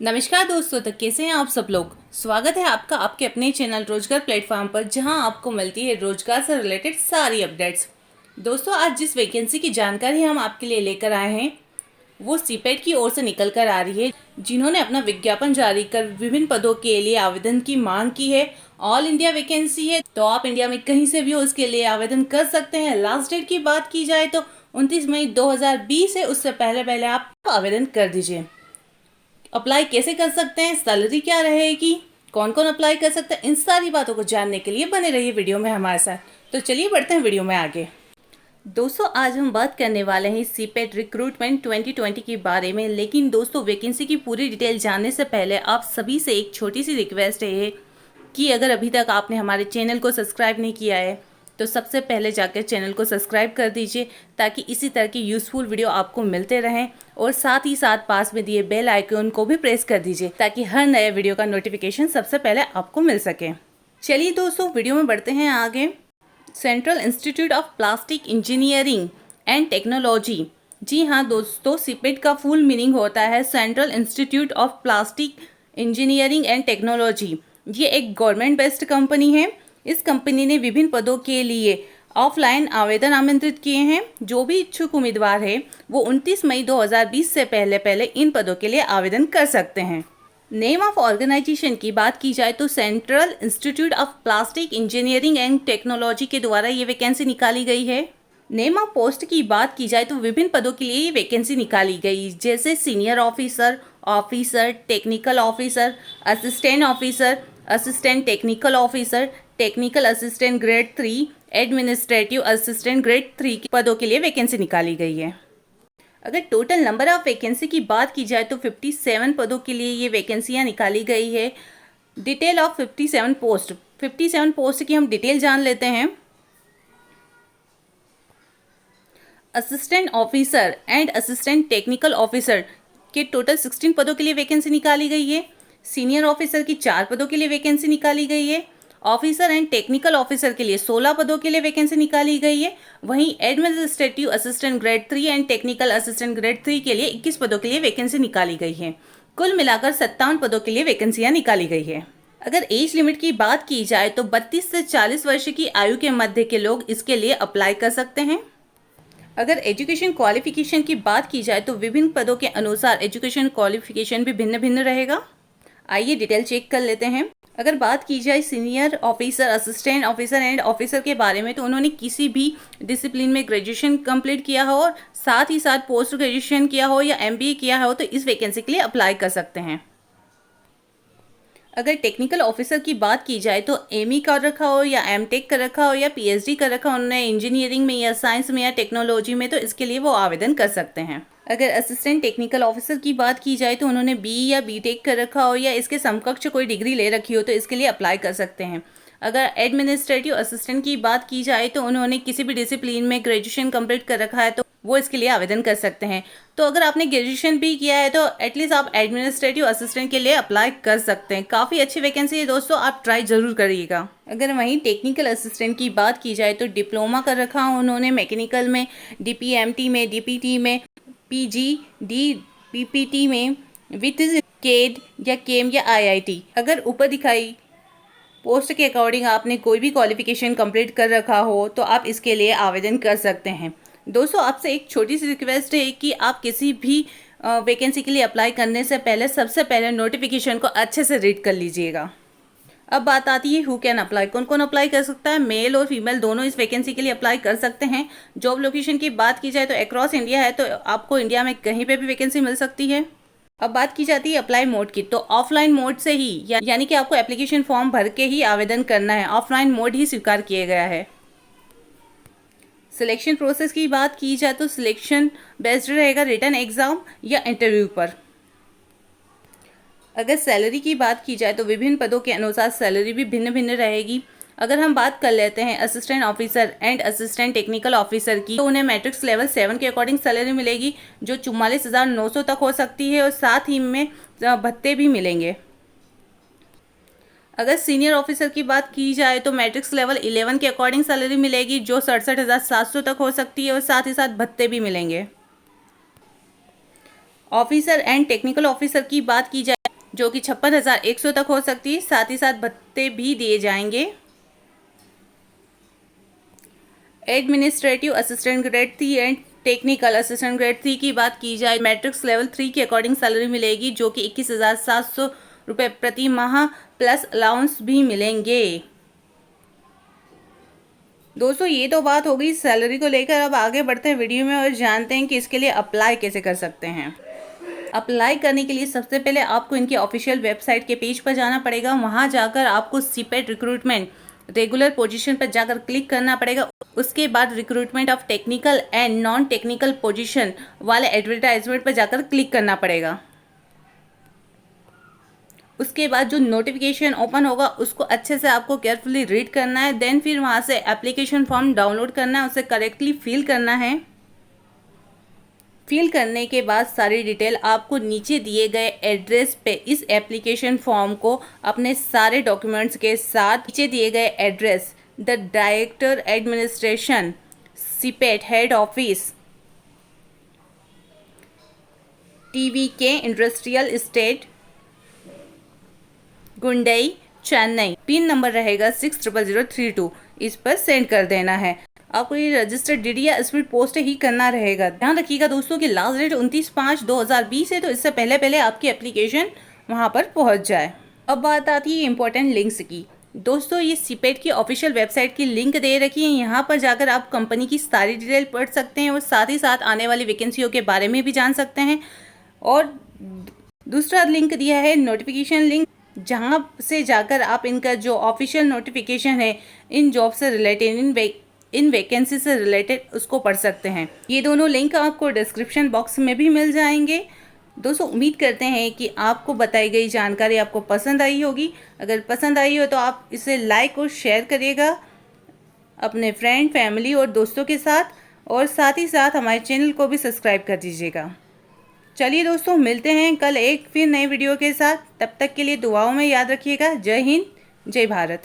नमस्कार दोस्तों, तो कैसे हैं आप सब लोग। स्वागत है आपका आपके अपने चैनल रोजगार प्लेटफॉर्म पर, जहां आपको मिलती है रोजगार से रिलेटेड सारी अपडेट्स। दोस्तों, आज जिस वैकेंसी की जानकारी हम आपके लिए लेकर आए हैं वो सीपेट की ओर से निकल कर आ रही है, जिन्होंने अपना विज्ञापन जारी कर विभिन्न पदों के लिए आवेदन की मांग की है। ऑल इंडिया वैकेंसी है, तो आप इंडिया में कहीं से भी हो इसके लिए आवेदन कर सकते हैं। लास्ट डेट की बात की जाए तो 29 मई 2020 है, उससे पहले पहले आप आवेदन कर दीजिए। अप्लाई कैसे कर सकते हैं, सैलरी क्या रहेगी, कौन कौन अप्लाई कर सकते हैं, इन सारी बातों को जानने के लिए बने रहिए वीडियो में हमारे साथ। तो चलिए बढ़ते हैं वीडियो में आगे। दोस्तों, आज हम बात करने वाले हैं सीपेट रिक्रूटमेंट 2020 के बारे में। लेकिन दोस्तों, वैकेंसी की पूरी डिटेल जानने से पहले आप सभी से एक छोटी सी रिक्वेस्ट है कि अगर अभी तक आपने हमारे चैनल को सब्सक्राइब नहीं किया है तो सबसे पहले जाकर चैनल को सब्सक्राइब कर दीजिए, ताकि इसी तरह की यूज़फुल वीडियो आपको मिलते रहें। और साथ ही साथ पास में दिए बेल आइकन को भी प्रेस कर दीजिए, ताकि हर नए वीडियो का नोटिफिकेशन सबसे पहले आपको मिल सके। चलिए दोस्तों, वीडियो में बढ़ते हैं आगे। Central institute of plastic engineering and technology. जी हाँ दोस्तों, सीपेट का फुल मीनिंग होता है central institute of plastic engineering and technology. ये एक गवर्नमेंट बेस्ड कंपनी है। इस कंपनी ने विभिन्न पदों के लिए ऑफलाइन आवेदन आमंत्रित किए हैं। जो भी इच्छुक उम्मीदवार है वो 29 मई 2020 से पहले पहले इन पदों के लिए आवेदन कर सकते हैं। नेम ऑफ ऑर्गेनाइजेशन की बात की जाए तो central institute of plastic engineering and technology के द्वारा ये वैकेंसी निकाली गई है। नेम ऑफ पोस्ट की बात की जाए तो विभिन्न पदों के लिए ये वैकेंसी निकाली गई, जैसे senior officer, officer, technical officer, assistant officer, assistant technical officer, technical assistant grade 3, administrative assistant grade 3 के पदों के लिए वैकेंसी निकाली गई है। अगर टोटल नंबर ऑफ वैकेंसी की बात की जाए तो 57 पदों के लिए ये वैकेंसियां निकाली गई है। डिटेल ऑफ 57 पोस्ट की हम डिटेल जान लेते हैं। Assistant officer and assistant technical officer के टोटल 16 पदों के लिए वैकेंसी निकाली गई है। सीनियर ऑफिसर की 4 पदों के लिए वैकेंसी निकाली गई है। ऑफिसर एंड टेक्निकल ऑफिसर के लिए 16 पदों के लिए वैकेंसी निकाली गई है। वहीं administrative assistant grade 3 and technical assistant grade 3 के लिए 21 पदों के लिए वैकेंसी निकाली गई है। कुल मिलाकर 57 पदों के लिए वैकेंसियां निकाली गई है। अगर एज लिमिट की बात की जाए तो 32 से 40 वर्ष की आयु के मध्य के लोग इसके लिए अप्लाई कर सकते हैं। अगर एजुकेशन क्वालिफिकेशन की बात की जाए तो विभिन्न पदों के अनुसार एजुकेशन क्वालिफिकेशन भी भिन्न भिन्न रहेगा। आइए डिटेल चेक कर लेते हैं। अगर बात की जाए senior officer, assistant officer and officer के बारे में, तो उन्होंने किसी भी डिसिप्लिन में ग्रेजुएशन कंप्लीट किया हो और साथ ही साथ पोस्ट ग्रेजुएशन किया हो या एमबीए किया हो तो इस वैकेंसी के लिए अप्लाई कर सकते हैं। अगर टेक्निकल ऑफिसर की बात की जाए तो एमई कर रखा हो या एमटेक कर रखा हो या पीएचडी कर रखा हो उन्होंने इंजीनियरिंग में या साइंस में या टेक्नोलॉजी में, तो इसके लिए वो आवेदन कर सकते हैं। अगर असिस्टेंट टेक्निकल ऑफिसर की बात की जाए तो उन्होंने बी या बीटेक कर रखा हो या इसके समकक्ष कोई डिग्री ले रखी हो तो इसके लिए अप्लाई कर सकते हैं। अगर एडमिनिस्ट्रेटिव असिस्टेंट की बात की जाए तो उन्होंने किसी भी डिसिप्लिन में ग्रेजुएशन कंप्लीट कर रखा है तो वो इसके लिए आवेदन कर सकते हैं। तो अगर आपने ग्रेजुएशन भी किया है तो एटलीस्ट आप एडमिनिस्ट्रेटिव असिस्टेंट के लिए अप्लाई कर सकते हैं। काफ़ी अच्छी वैकेंसी है दोस्तों, आप ट्राई जरूर करिएगा। अगर वहीं टेक्निकल असिस्टेंट की बात की जाए तो डिप्लोमा कर रखा हो उन्होंने मैकेनिकल में, डीपीएमटी में, डीपीटी में, पीजीडीपीपीटी में, विथ केड या केम या आईआईटी। अगर ऊपर दिखाई पोस्ट के अकॉर्डिंग आपने कोई भी क्वालिफिकेशन कंप्लीट कर रखा हो तो आप इसके लिए आवेदन कर सकते हैं। दोस्तों, आपसे एक छोटी सी रिक्वेस्ट है कि आप किसी भी वैकेंसी के लिए अप्लाई करने से पहले सबसे पहले नोटिफिकेशन को अच्छे से रीड कर लीजिएगा। अब बात आती है हु कैन अप्लाई, कौन कौन अप्लाई कर सकता है। मेल और फीमेल दोनों इस वैकेंसी के लिए अप्लाई कर सकते हैं। जॉब लोकेशन की बात की जाए तो अक्रॉस इंडिया है, तो आपको इंडिया में कहीं पे भी वैकेंसी मिल सकती है। अब बात की जाती है अप्लाई मोड की, तो ऑफलाइन मोड से ही यानी कि आपको एप्लीकेशन फॉर्म भर के ही आवेदन करना है। ऑफलाइन मोड ही स्वीकार किया गया है। सिलेक्शन प्रोसेस की बात की जाए तो सिलेक्शन बेस्ड रहेगा रिटन एग्जाम या इंटरव्यू पर। अगर सैलरी की बात की जाए तो विभिन्न पदों के अनुसार सैलरी भी भिन्न भिन्न रहेगी। अगर हम बात कर लेते हैं assistant officer and assistant technical officer की, तो उन्हें मैट्रिक्स लेवल 7 के अकॉर्डिंग सैलरी मिलेगी, जो 44,900 तक हो सकती है और साथ ही में भत्ते भी मिलेंगे। अगर सीनियर ऑफिसर की बात की जाए तो मैट्रिक्स लेवल 11 के अकॉर्डिंग सैलरी मिलेगी, जो 67,700 तक हो सकती है और साथ ही साथ भत्ते भी मिलेंगे। ऑफिसर एंड टेक्निकल ऑफिसर की बात की जाए जो कि 56,100 तक हो सकती है। साथ ही साथ भत्ते भी दिए जाएंगे। Administrative assistant grade 3 and technical assistant grade 3 की बात की जाए, मैट्रिक्स लेवल 3 के अकॉर्डिंग सैलरी मिलेगी, जो कि 21,700 रुपये प्रति माह प्लस अलाउंस भी मिलेंगे। दोस्तों ये तो बात हो गई सैलरी को लेकर। अब आगे बढ़ते हैं वीडियो में और जानते हैं कि इसके लिए अप्लाई कैसे कर सकते हैं। अप्लाई करने के लिए सबसे पहले आपको इनकी ऑफिशियल वेबसाइट के पेज पर जाना पड़ेगा। वहां जाकर आपको सीपेट रिक्रूटमेंट रेगुलर पोजीशन पर जाकर क्लिक करना पड़ेगा। उसके बाद recruitment of technical and non technical position वाले एडवर्टाइजमेंट पर जाकर क्लिक करना पड़ेगा। उसके बाद जो नोटिफिकेशन ओपन होगा उसको अच्छे से आपको केयरफुली रीड करना है। देन फिर वहाँ से एप्लीकेशन फॉर्म डाउनलोड करना है, उसे करेक्टली फिल करना है। फिल करने के बाद सारी डिटेल आपको नीचे दिए गए एड्रेस पे इस एप्लीकेशन फॉर्म को अपने सारे डॉक्यूमेंट्स के साथ नीचे दिए गए address the director administration CIPET head office TVK industrial estate Guindy Chennai, pin number रहेगा 600032, इस पर सेंड कर देना है। आपको ये रजिस्टर्ड DD या स्पीड पोस्ट ही करना रहेगा। ध्यान रखिएगा दोस्तों कि लास्ट डेट 29/5/2020 है, तो इससे पहले पहले आपकी एप्लीकेशन वहां पर पहुंच जाए। अब बात आती है इंपॉर्टेंट लिंक्स की। दोस्तों ये सीपेट की ऑफिशियल वेबसाइट की लिंक दे रखी है, यहाँ पर जाकर आप कंपनी की सारी डिटेल पढ़ सकते हैं और साथ ही साथ आने वाली वैकेंसियों के बारे में भी जान सकते हैं। और दूसरा लिंक दिया है नोटिफिकेशन लिंक, जहां से जाकर आप इनका जो ऑफिशियल नोटिफिकेशन है इन जॉब से रिलेटेड, इन वैकेंसी से रिलेटेड, उसको पढ़ सकते हैं। ये दोनों लिंक आपको डिस्क्रिप्शन बॉक्स में भी मिल जाएंगे। दोस्तों उम्मीद करते हैं कि आपको बताई गई जानकारी आपको पसंद आई होगी। अगर पसंद आई हो तो आप इसे लाइक और शेयर करिएगा अपने फ्रेंड, फैमिली और दोस्तों के साथ, और साथ ही साथ हमारे चैनल को भी सब्सक्राइब कर दीजिएगा। चलिए दोस्तों मिलते हैं कल एक फिर नए वीडियो के साथ। तब तक के लिए दुआओं में याद रखिएगा। जय हिंद, जय भारत।